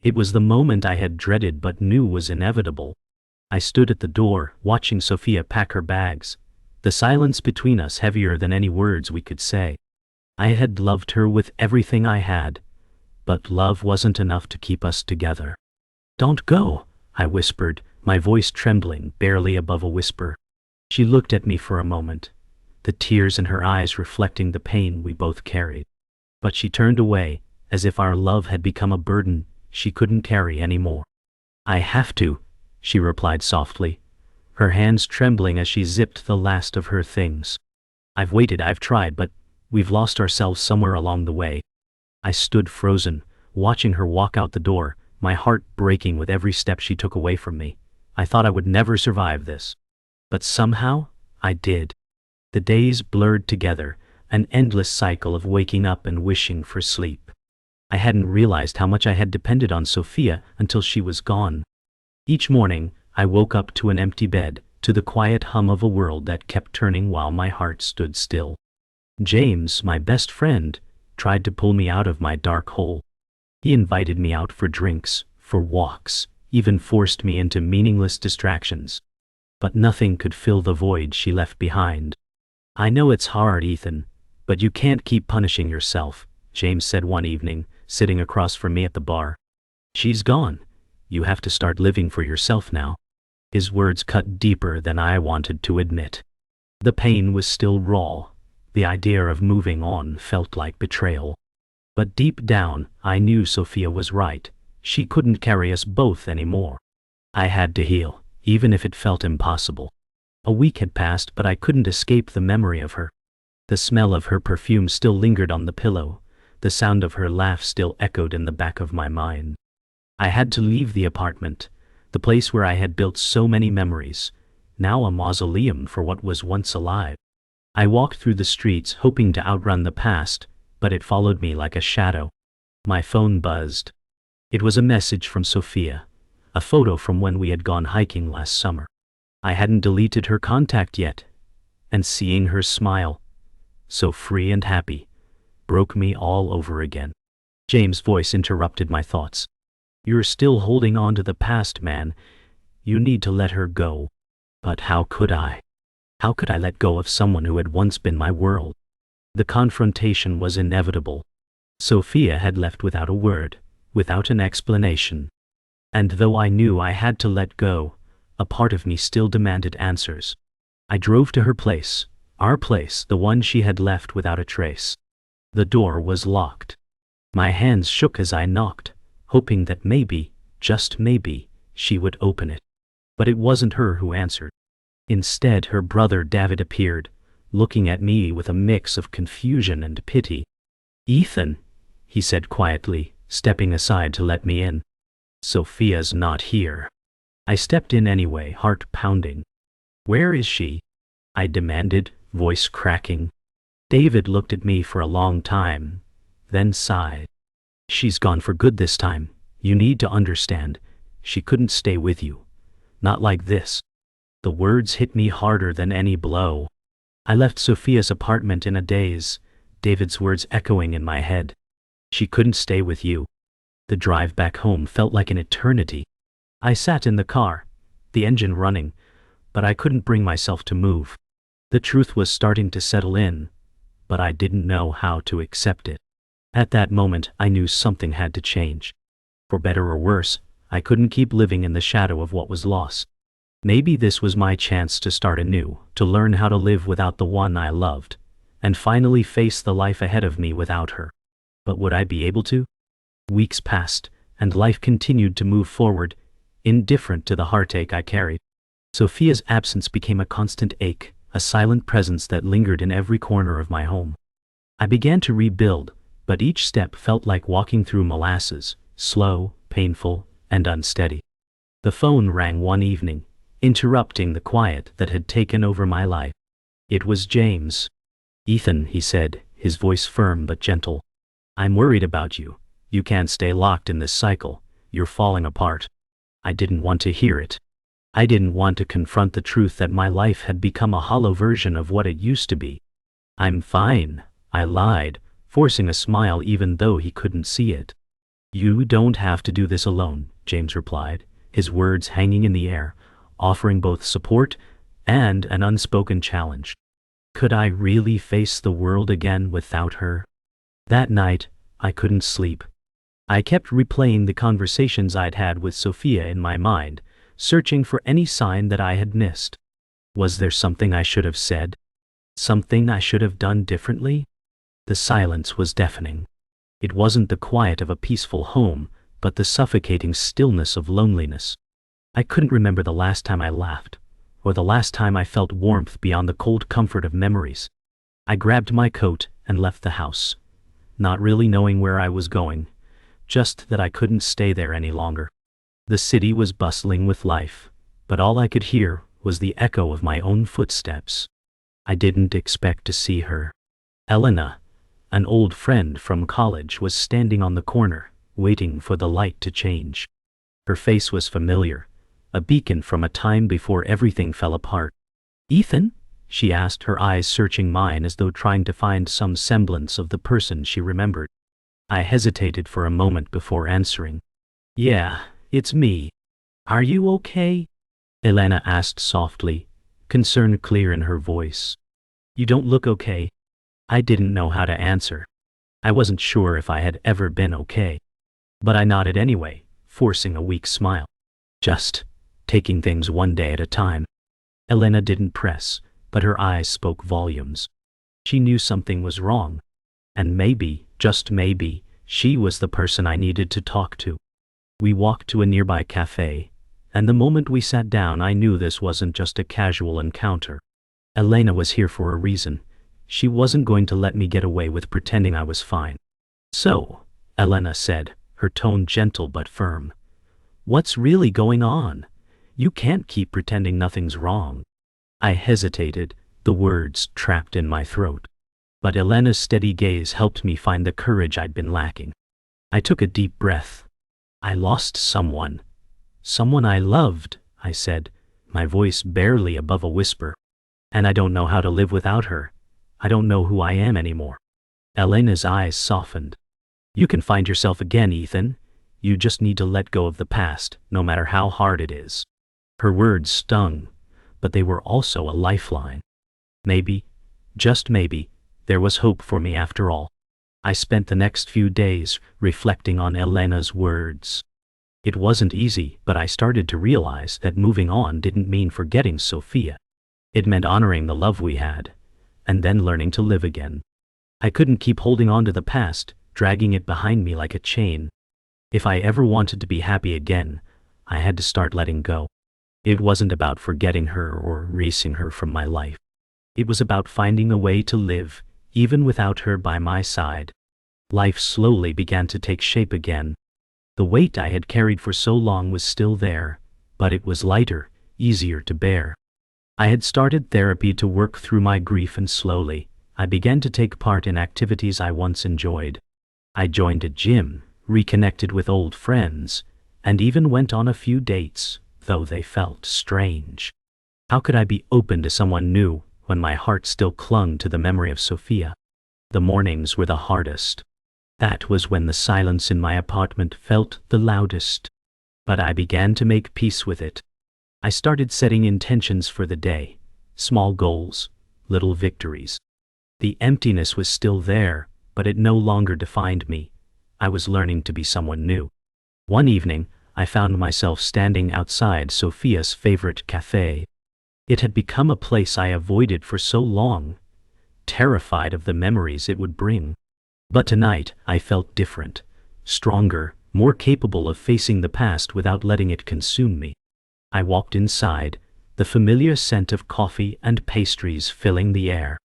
It was the moment I had dreaded but knew was inevitable. I stood at the door, watching Sophia pack her bags, the silence between us heavier than any words we could say. I had loved her with everything I had, but love wasn't enough to keep us together. "Don't go," I whispered, my voice trembling barely above a whisper. She looked at me for a moment, the tears in her eyes reflecting the pain we both carried. But she turned away, as if our love had become a burden she couldn't carry anymore. "I have to," she replied softly, her hands trembling as she zipped the last of her things. "I've waited, I've tried, but we've lost ourselves somewhere along the way." I stood frozen, watching her walk out the door, my heart breaking with every step she took away from me. I thought I would never survive this. But somehow, I did. The days blurred together, an endless cycle of waking up and wishing for sleep. I hadn't realized how much I had depended on Sophia until she was gone. Each morning, I woke up to an empty bed, to the quiet hum of a world that kept turning while my heart stood still. James, my best friend, tried to pull me out of my dark hole. He invited me out for drinks, for walks, even forced me into meaningless distractions. But nothing could fill the void she left behind. "I know it's hard, Ethan, but you can't keep punishing yourself," James said one evening, sitting across from me at the bar. "She's gone. You have to start living for yourself now." His words cut deeper than I wanted to admit. The pain was still raw. The idea of moving on felt like betrayal. But deep down, I knew Sophia was right. She couldn't carry us both anymore. I had to heal, even if it felt impossible. A week had passed, but I couldn't escape the memory of her. The smell of her perfume still lingered on the pillow. The sound of her laugh still echoed in the back of my mind. I had to leave the apartment, the place where I had built so many memories, now a mausoleum for what was once alive. I walked through the streets hoping to outrun the past, but it followed me like a shadow. My phone buzzed. It was a message from Sophia, a photo from when we had gone hiking last summer. I hadn't deleted her contact yet, and seeing her smile, so free and happy, broke me all over again. James' voice interrupted my thoughts. "You're still holding on to the past, man. You need to let her go." But how could I? How could I let go of someone who had once been my world? The confrontation was inevitable. Sophia had left without a word, without an explanation. And though I knew I had to let go, a part of me still demanded answers. I drove to her place, our place, the one she had left without a trace. The door was locked. My hands shook as I knocked, hoping that maybe, just maybe, she would open it. But it wasn't her who answered. Instead, her brother David appeared, looking at me with a mix of confusion and pity. "Ethan," he said quietly, stepping aside to let me in. "Sophia's not here." I stepped in anyway, heart pounding. "Where is she?" I demanded, voice cracking. David looked at me for a long time, then sighed. "She's gone for good this time. You need to understand. She couldn't stay with you. Not like this." The words hit me harder than any blow. I left Sophia's apartment in a daze, David's words echoing in my head. "She couldn't stay with you." The drive back home felt like an eternity. I sat in the car, the engine running, but I couldn't bring myself to move. The truth was starting to settle in, but I didn't know how to accept it. At that moment, I knew something had to change. For better or worse, I couldn't keep living in the shadow of what was lost. Maybe this was my chance to start anew, to learn how to live without the one I loved, and finally face the life ahead of me without her. But would I be able to? Weeks passed, and life continued to move forward, indifferent to the heartache I carried. Sophia's absence became a constant ache, a silent presence that lingered in every corner of my home. I began to rebuild, but each step felt like walking through molasses, slow, painful, and unsteady. The phone rang one evening, interrupting the quiet that had taken over my life. It was James. "Ethan," he said, his voice firm but gentle. "I'm worried about you. You can't stay locked in this cycle. You're falling apart." I didn't want to hear it. I didn't want to confront the truth that my life had become a hollow version of what it used to be. "I'm fine," I lied, forcing a smile even though he couldn't see it. You don't have to do this alone, James replied, his words hanging in the air, offering both support and an unspoken challenge. Could I really face the world again without her? That night, I couldn't sleep. I kept replaying the conversations I'd had with Sophia in my mind, searching for any sign that I had missed. Was there something I should have said? Something I should have done differently? The silence was deafening. It wasn't the quiet of a peaceful home, but the suffocating stillness of loneliness. I couldn't remember the last time I laughed, or the last time I felt warmth beyond the cold comfort of memories. I grabbed my coat and left the house, not really knowing where I was going, just that I couldn't stay there any longer. The city was bustling with life, but all I could hear was the echo of my own footsteps. I didn't expect to see her. Elena, an old friend from college, was standing on the corner, waiting for the light to change. Her face was familiar, a beacon from a time before everything fell apart. "Ethan?" she asked, her eyes searching mine as though trying to find some semblance of the person she remembered. I hesitated for a moment before answering. "Yeah, it's me. Are you okay?" Elena asked softly, concern clear in her voice. "You don't look okay." I didn't know how to answer. I wasn't sure if I had ever been okay. But I nodded anyway, forcing a weak smile. "Just taking things one day at a time." Elena didn't press, but her eyes spoke volumes. She knew something was wrong. And maybe, just maybe, she was the person I needed to talk to. We walked to a nearby cafe, and the moment we sat down I knew this wasn't just a casual encounter. Elena was here for a reason. She wasn't going to let me get away with pretending I was fine. "So," Elena said, her tone gentle but firm, "what's really going on? You can't keep pretending nothing's wrong." I hesitated, the words trapped in my throat. But Elena's steady gaze helped me find the courage I'd been lacking. I took a deep breath. "I lost someone. Someone I loved," I said, my voice barely above a whisper. "And I don't know how to live without her. I don't know who I am anymore." Elena's eyes softened. "You can find yourself again, Ethan. You just need to let go of the past, no matter how hard it is." Her words stung, but they were also a lifeline. Maybe, just maybe, there was hope for me after all. I spent the next few days reflecting on Elena's words. It wasn't easy, but I started to realize that moving on didn't mean forgetting Sophia. It meant honoring the love we had, and then learning to live again. I couldn't keep holding on to the past, dragging it behind me like a chain. If I ever wanted to be happy again, I had to start letting go. It wasn't about forgetting her or erasing her from my life. It was about finding a way to live, even without her by my side. Life slowly began to take shape again. The weight I had carried for so long was still there, but it was lighter, easier to bear. I had started therapy to work through my grief, and slowly, I began to take part in activities I once enjoyed. I joined a gym, reconnected with old friends, and even went on a few dates, though they felt strange. How could I be open to someone new when my heart still clung to the memory of Sophia? The mornings were the hardest. That was when the silence in my apartment felt the loudest. But I began to make peace with it. I started setting intentions for the day, small goals, little victories. The emptiness was still there, but it no longer defined me. I was learning to be someone new. One evening, I found myself standing outside Sophia's favorite cafe. It had become a place I avoided for so long, terrified of the memories it would bring. But tonight, I felt different, stronger, more capable of facing the past without letting it consume me. I walked inside, the familiar scent of coffee and pastries filling the air.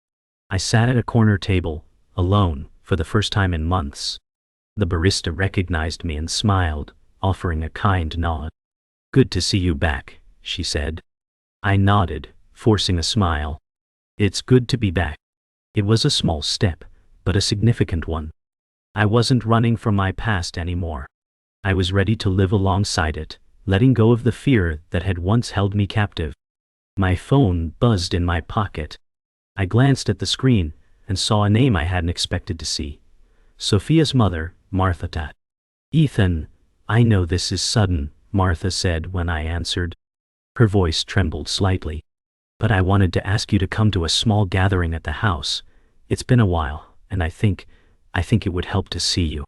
I sat at a corner table, alone, for the first time in months. The barista recognized me and smiled, offering a kind nod. "Good to see you back," she said. I nodded, forcing a smile. "It's good to be back." It was a small step, but a significant one. I wasn't running from my past anymore. I was ready to live alongside it, letting go of the fear that had once held me captive. My phone buzzed in my pocket. I glanced at the screen and saw a name I hadn't expected to see. Sophia's mother, Martha. Ethan, I know this is sudden, Martha said when I answered. Her voice trembled slightly. But I wanted to ask you to come to a small gathering at the house. It's been a while, and I think it would help to see you.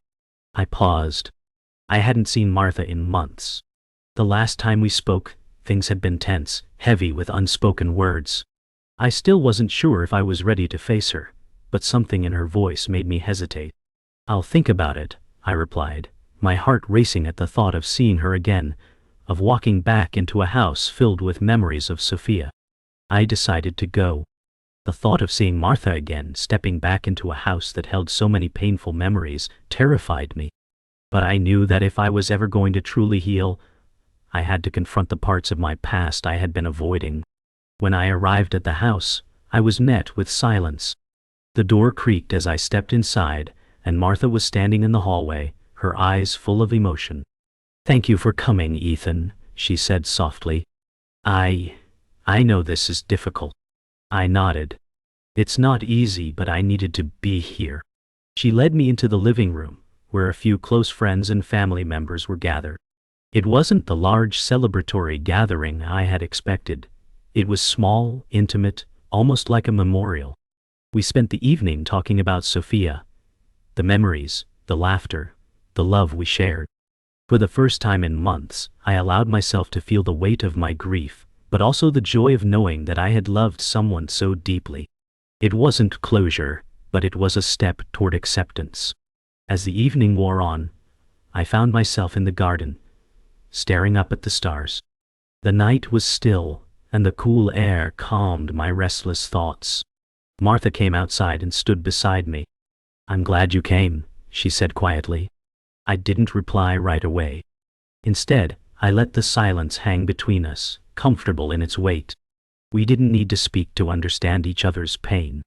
I paused. I hadn't seen Martha in months. The last time we spoke, things had been tense, heavy with unspoken words. I still wasn't sure if I was ready to face her, but something in her voice made me hesitate. I'll think about it, I replied, my heart racing at the thought of seeing her again, of walking back into a house filled with memories of Sophia. I decided to go. The thought of seeing Martha again, stepping back into a house that held so many painful memories, terrified me. But I knew that if I was ever going to truly heal, I had to confront the parts of my past I had been avoiding. When I arrived at the house, I was met with silence. The door creaked as I stepped inside, and Martha was standing in the hallway, her eyes full of emotion. "Thank you for coming, Ethan," she said softly. I know this is difficult." I nodded. "It's not easy, but I needed to be here." She led me into the living room, where a few close friends and family members were gathered. It wasn't the large celebratory gathering I had expected. It was small, intimate, almost like a memorial. We spent the evening talking about Sophia, the memories, the laughter, the love we shared. For the first time in months, I allowed myself to feel the weight of my grief, but also the joy of knowing that I had loved someone so deeply. It wasn't closure, but it was a step toward acceptance. As the evening wore on, I found myself in the garden, staring up at the stars. The night was still, and the cool air calmed my restless thoughts. Martha came outside and stood beside me. "I'm glad you came," she said quietly. I didn't reply right away. Instead, I let the silence hang between us, comfortable in its weight. We didn't need to speak to understand each other's pain.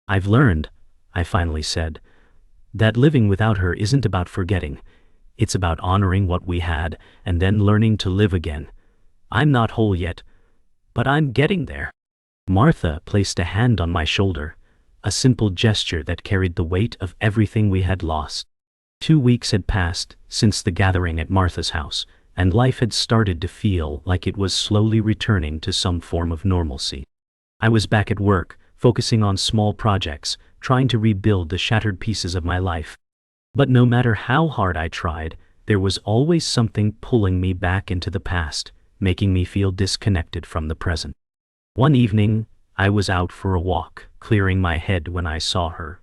"I've learned," I finally said, "that living without her isn't about forgetting. It's about honoring what we had and then learning to live again. I'm not whole yet, but I'm getting there." Martha placed a hand on my shoulder, a simple gesture that carried the weight of everything we had lost. 2 weeks had passed since the gathering at Martha's house, and life had started to feel like it was slowly returning to some form of normalcy. I was back at work, focusing on small projects, trying to rebuild the shattered pieces of my life. But no matter how hard I tried, there was always something pulling me back into the past, making me feel disconnected from the present. One evening, I was out for a walk, clearing my head when I saw her.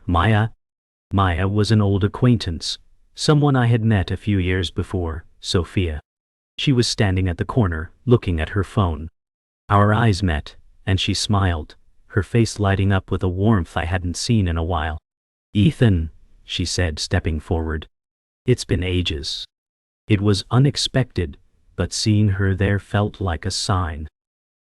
Maya was an old acquaintance, someone I had met a few years before, Sophia. She was standing at the corner, looking at her phone. Our eyes met, and she smiled, her face lighting up with a warmth I hadn't seen in a while. "Ethan," she said, stepping forward. "It's been ages." It was unexpected, but seeing her there felt like a sign.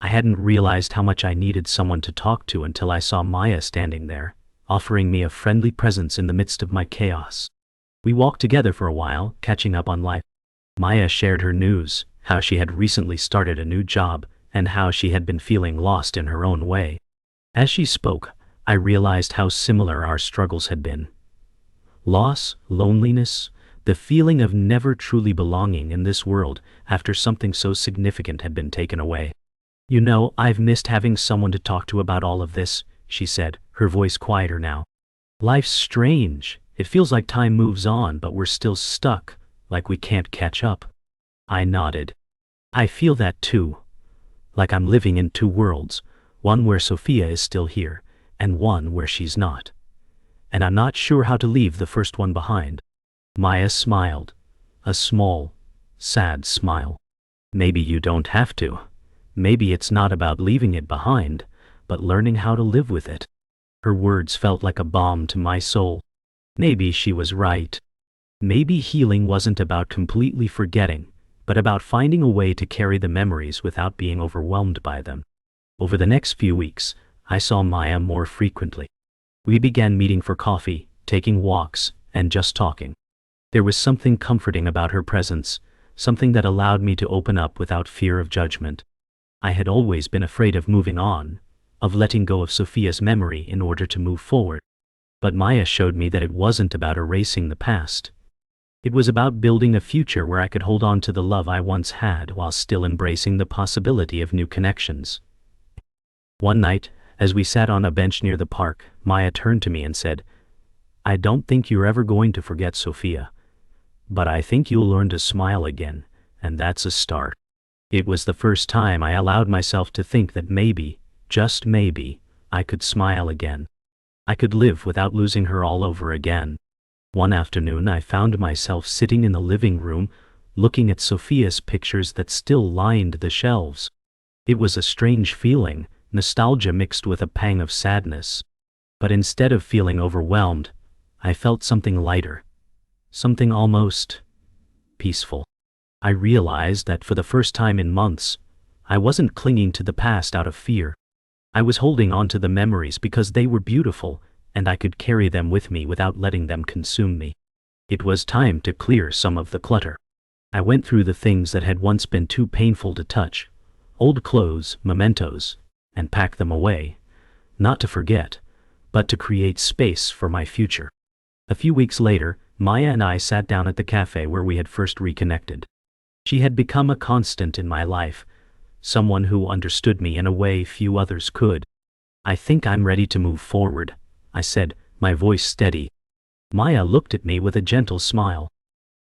I hadn't realized how much I needed someone to talk to until I saw Maya standing there, offering me a friendly presence in the midst of my chaos. We walked together for a while, catching up on life. Maya shared her news, how she had recently started a new job, and how she had been feeling lost in her own way. As she spoke, I realized how similar our struggles had been. Loss, loneliness, the feeling of never truly belonging in this world after something so significant had been taken away. "You know, I've missed having someone to talk to about all of this," she said, her voice quieter now. "Life's strange. It feels like time moves on, but we're still stuck, like we can't catch up." I nodded. "I feel that too. Like I'm living in two worlds, one where Sophia is still here, and one where she's not. And I'm not sure how to leave the first one behind." Maya smiled, a small, sad smile. "Maybe you don't have to. Maybe it's not about leaving it behind, but learning how to live with it." Her words felt like a balm to my soul. Maybe she was right. Maybe healing wasn't about completely forgetting, but about finding a way to carry the memories without being overwhelmed by them. Over the next few weeks, I saw Maya more frequently. We began meeting for coffee, taking walks, and just talking. There was something comforting about her presence, something that allowed me to open up without fear of judgment. I had always been afraid of moving on, of letting go of Sophia's memory in order to move forward. But Maya showed me that it wasn't about erasing the past. It was about building a future where I could hold on to the love I once had while still embracing the possibility of new connections. One night, as we sat on a bench near the park, Maya turned to me and said, "I don't think you're ever going to forget Sophia. But I think you'll learn to smile again, and that's a start." It was the first time I allowed myself to think that maybe, just maybe, I could smile again. I could live without losing her all over again. One afternoon I found myself sitting in the living room, looking at Sophia's pictures that still lined the shelves. It was a strange feeling, nostalgia mixed with a pang of sadness. But instead of feeling overwhelmed, I felt something lighter, something almost peaceful. I realized that for the first time in months, I wasn't clinging to the past out of fear. I was holding on to the memories because they were beautiful, and I could carry them with me without letting them consume me. It was time to clear some of the clutter. I went through the things that had once been too painful to touch, old clothes, mementos, and packed them away, not to forget, but to create space for my future. A few weeks later, Maya and I sat down at the cafe where we had first reconnected. She had become a constant in my life, someone who understood me in a way few others could. "I think I'm ready to move forward," I said, my voice steady. Maya looked at me with a gentle smile.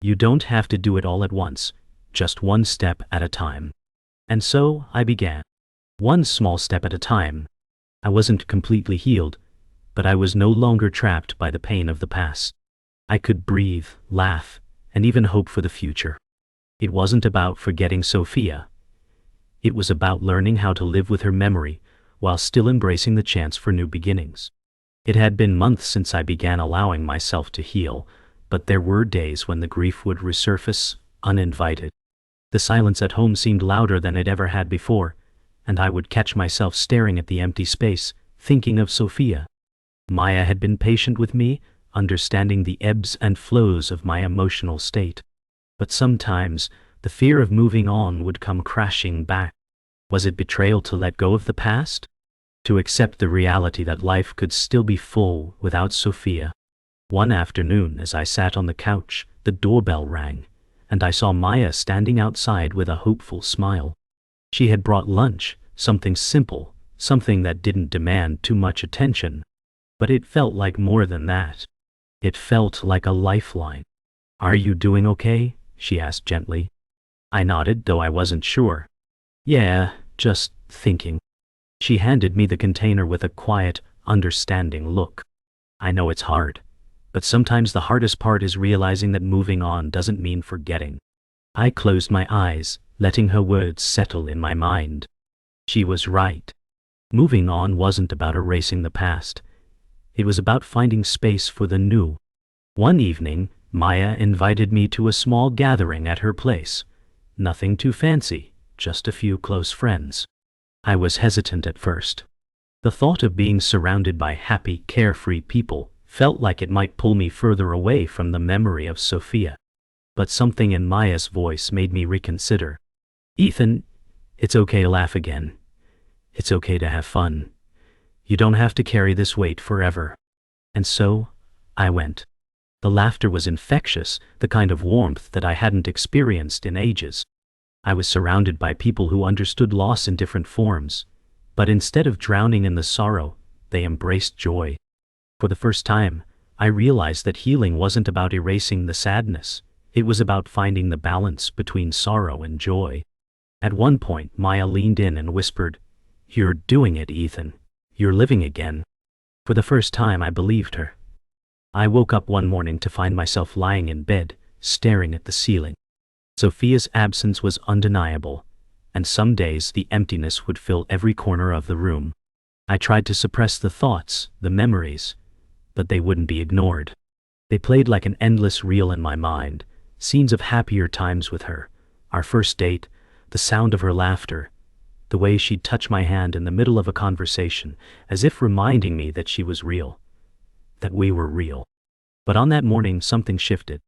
"You don't have to do it all at once, just one step at a time." And so I began. One small step at a time. I wasn't completely healed, but I was no longer trapped by the pain of the past. I could breathe, laugh, and even hope for the future. It wasn't about forgetting Sophia. It was about learning how to live with her memory while still embracing the chance for new beginnings. It had been months since I began allowing myself to heal, but there were days when the grief would resurface, uninvited. The silence at home seemed louder than it ever had before, and I would catch myself staring at the empty space, thinking of Sophia. Maya had been patient with me, understanding the ebbs and flows of my emotional state. But sometimes, the fear of moving on would come crashing back. Was it betrayal to let go of the past? To accept the reality that life could still be full without Sophia? One afternoon, as I sat on the couch, the doorbell rang, and I saw Maya standing outside with a hopeful smile. She had brought lunch, something simple, something that didn't demand too much attention. But it felt like more than that. It felt like a lifeline. "Are you doing okay?" she asked gently. I nodded, though I wasn't sure. "Yeah, just thinking." She handed me the container with a quiet, understanding look. "I know it's hard, but sometimes the hardest part is realizing that moving on doesn't mean forgetting." I closed my eyes, letting her words settle in my mind. She was right. Moving on wasn't about erasing the past. It was about finding space for the new. One evening, Maya invited me to a small gathering at her place. Nothing too fancy, just a few close friends. I was hesitant at first. The thought of being surrounded by happy, carefree people felt like it might pull me further away from the memory of Sophia. But something in Maya's voice made me reconsider. "Ethan, it's okay to laugh again. It's okay to have fun. You don't have to carry this weight forever." And so, I went. The laughter was infectious, the kind of warmth that I hadn't experienced in ages. I was surrounded by people who understood loss in different forms, but instead of drowning in the sorrow, they embraced joy. For the first time, I realized that healing wasn't about erasing the sadness. It was about finding the balance between sorrow and joy. At one point, Maya leaned in and whispered, "You're doing it, Ethan. You're living again." For the first time, I believed her. I woke up one morning to find myself lying in bed, staring at the ceiling. Sophia's absence was undeniable, and some days the emptiness would fill every corner of the room. I tried to suppress the thoughts, the memories, but they wouldn't be ignored. They played like an endless reel in my mind, scenes of happier times with her, our first date, the sound of her laughter, the way she'd touch my hand in the middle of a conversation, as if reminding me that she was real, that we were real. But on that morning, something shifted.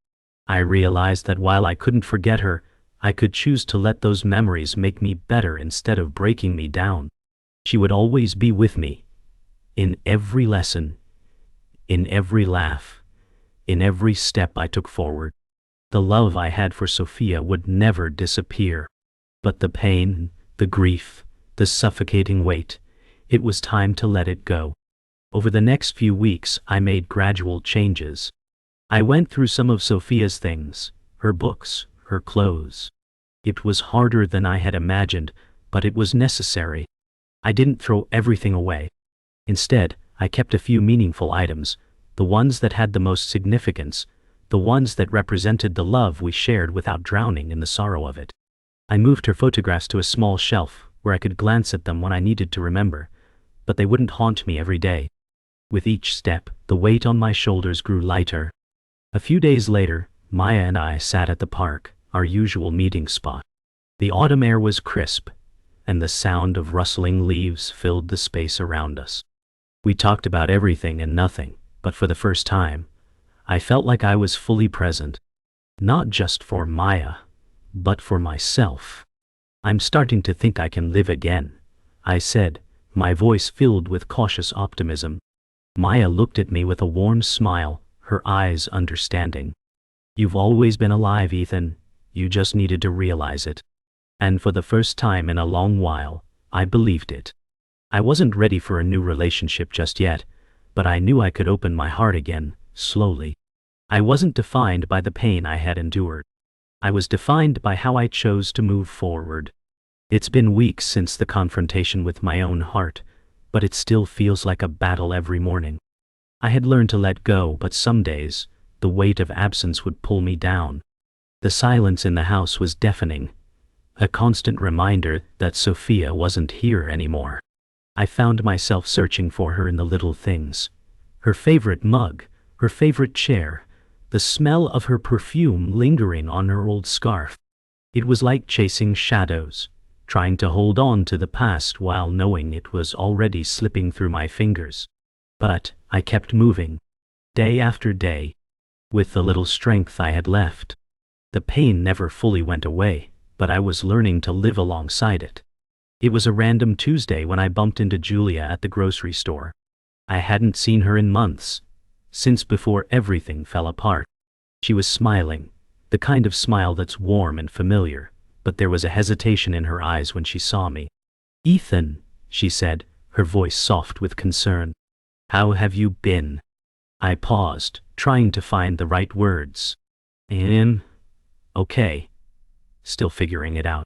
I realized that while I couldn't forget her, I could choose to let those memories make me better instead of breaking me down. She would always be with me, in every lesson, in every laugh, in every step I took forward. The love I had for Sophia would never disappear. But the pain, the grief, the suffocating weight, it was time to let it go. Over the next few weeks, I made gradual changes. I went through some of Sophia's things, her books, her clothes. It was harder than I had imagined, but it was necessary. I didn't throw everything away. Instead, I kept a few meaningful items, the ones that had the most significance, the ones that represented the love we shared without drowning in the sorrow of it. I moved her photographs to a small shelf where I could glance at them when I needed to remember, but they wouldn't haunt me every day. With each step, the weight on my shoulders grew lighter. A few days later, Maya and I sat at the park, our usual meeting spot. The autumn air was crisp, and the sound of rustling leaves filled the space around us. We talked about everything and nothing, but for the first time, I felt like I was fully present. Not just for Maya, but for myself. "I'm starting to think I can live again," I said, my voice filled with cautious optimism. Maya looked at me with a warm smile, her eyes understanding. "You've always been alive, Ethan. You just needed to realize it." And for the first time in a long while, I believed it. I wasn't ready for a new relationship just yet, but I knew I could open my heart again, slowly. I wasn't defined by the pain I had endured. I was defined by how I chose to move forward. It's been weeks since the confrontation with my own heart, but it still feels like a battle every morning. I had learned to let go, but some days, the weight of absence would pull me down. The silence in the house was deafening, a constant reminder that Sophia wasn't here anymore. I found myself searching for her in the little things. Her favorite mug, her favorite chair, the smell of her perfume lingering on her old scarf. It was like chasing shadows, trying to hold on to the past while knowing it was already slipping through my fingers. But I kept moving, day after day, with the little strength I had left. The pain never fully went away, but I was learning to live alongside it. It was a random Tuesday when I bumped into Julia at the grocery store. I hadn't seen her in months, since before everything fell apart. She was smiling, the kind of smile that's warm and familiar, but there was a hesitation in her eyes when she saw me. "Ethan," she said, her voice soft with concern. "How have you been?" I paused, trying to find the right words. "Okay. Still figuring it out."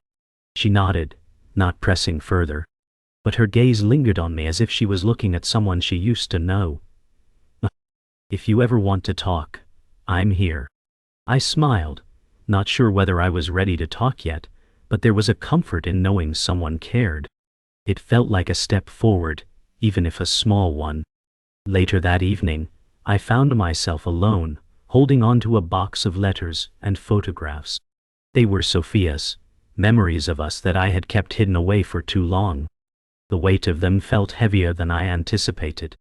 She nodded, not pressing further. But her gaze lingered on me as if she was looking at someone she used to know. "If you ever want to talk, I'm here." I smiled, not sure whether I was ready to talk yet, but there was a comfort in knowing someone cared. It felt like a step forward, even if a small one. Later that evening, I found myself alone, holding onto a box of letters and photographs. They were Sophia's, memories of us that I had kept hidden away for too long. The weight of them felt heavier than I anticipated.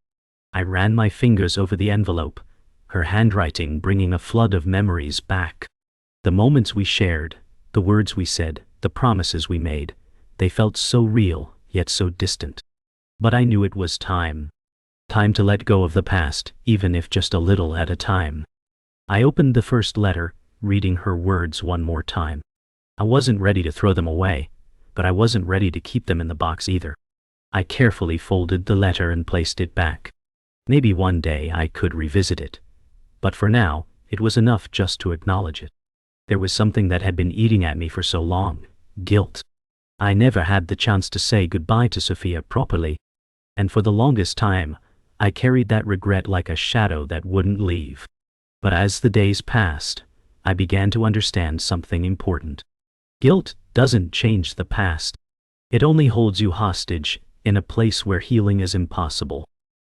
I ran my fingers over the envelope, her handwriting bringing a flood of memories back. The moments we shared, the words we said, the promises we made, they felt so real, yet so distant. But I knew it was time. Time to let go of the past, even if just a little at a time. I opened the first letter, reading her words one more time. I wasn't ready to throw them away, but I wasn't ready to keep them in the box either. I carefully folded the letter and placed it back. Maybe one day I could revisit it. But for now, it was enough just to acknowledge it. There was something that had been eating at me for so long, guilt. I never had the chance to say goodbye to Sophia properly, and for the longest time, I carried that regret like a shadow that wouldn't leave. But as the days passed, I began to understand something important. Guilt doesn't change the past. It only holds you hostage in a place where healing is impossible.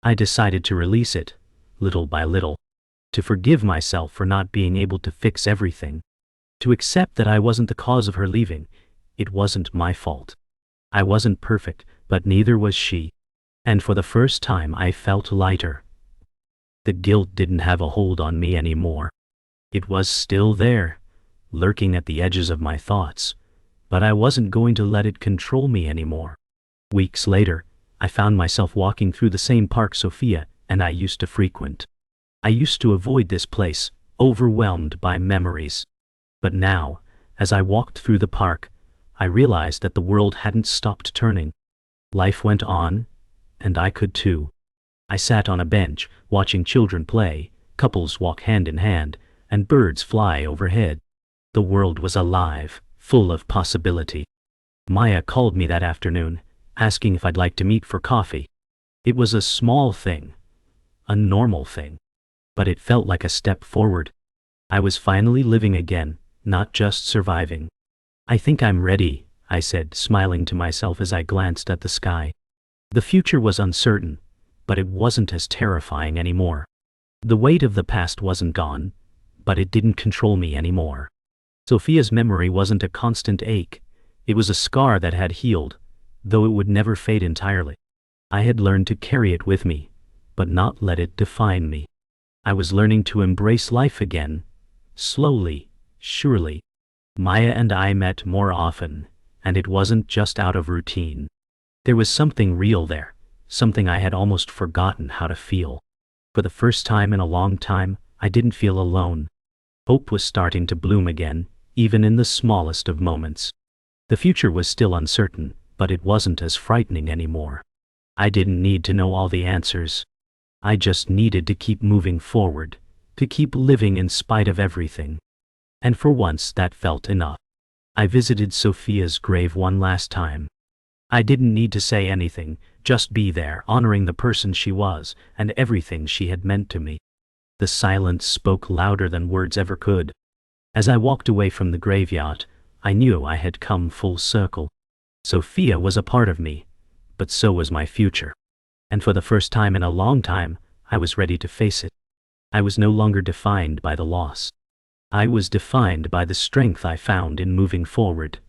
I decided to release it, little by little, to forgive myself for not being able to fix everything, to accept that I wasn't the cause of her leaving. It wasn't my fault. I wasn't perfect, but neither was she. And for the first time I felt lighter. The guilt didn't have a hold on me anymore. It was still there, lurking at the edges of my thoughts, but I wasn't going to let it control me anymore. Weeks later, I found myself walking through the same park Sophia and I used to frequent. I used to avoid this place, overwhelmed by memories. But now, as I walked through the park, I realized that the world hadn't stopped turning. Life went on, and I could too. I sat on a bench, watching children play, couples walk hand in hand, and birds fly overhead. The world was alive, full of possibility. Maya called me that afternoon, asking if I'd like to meet for coffee. It was a small thing, a normal thing, but it felt like a step forward. I was finally living again, not just surviving. "I think I'm ready," I said, smiling to myself as I glanced at the sky. The future was uncertain, but it wasn't as terrifying anymore. The weight of the past wasn't gone, but it didn't control me anymore. Sophia's memory wasn't a constant ache. It was a scar that had healed, though it would never fade entirely. I had learned to carry it with me, but not let it define me. I was learning to embrace life again, slowly, surely. Maya and I met more often, and it wasn't just out of routine. There was something real there, something I had almost forgotten how to feel. For the first time in a long time, I didn't feel alone. Hope was starting to bloom again, even in the smallest of moments. The future was still uncertain, but it wasn't as frightening anymore. I didn't need to know all the answers. I just needed to keep moving forward, to keep living in spite of everything. And for once that felt enough. I visited Sophia's grave one last time. I didn't need to say anything, just be there, honoring the person she was, and everything she had meant to me. The silence spoke louder than words ever could. As I walked away from the graveyard, I knew I had come full circle. Sophia was a part of me, but so was my future. And for the first time in a long time, I was ready to face it. I was no longer defined by the loss. I was defined by the strength I found in moving forward.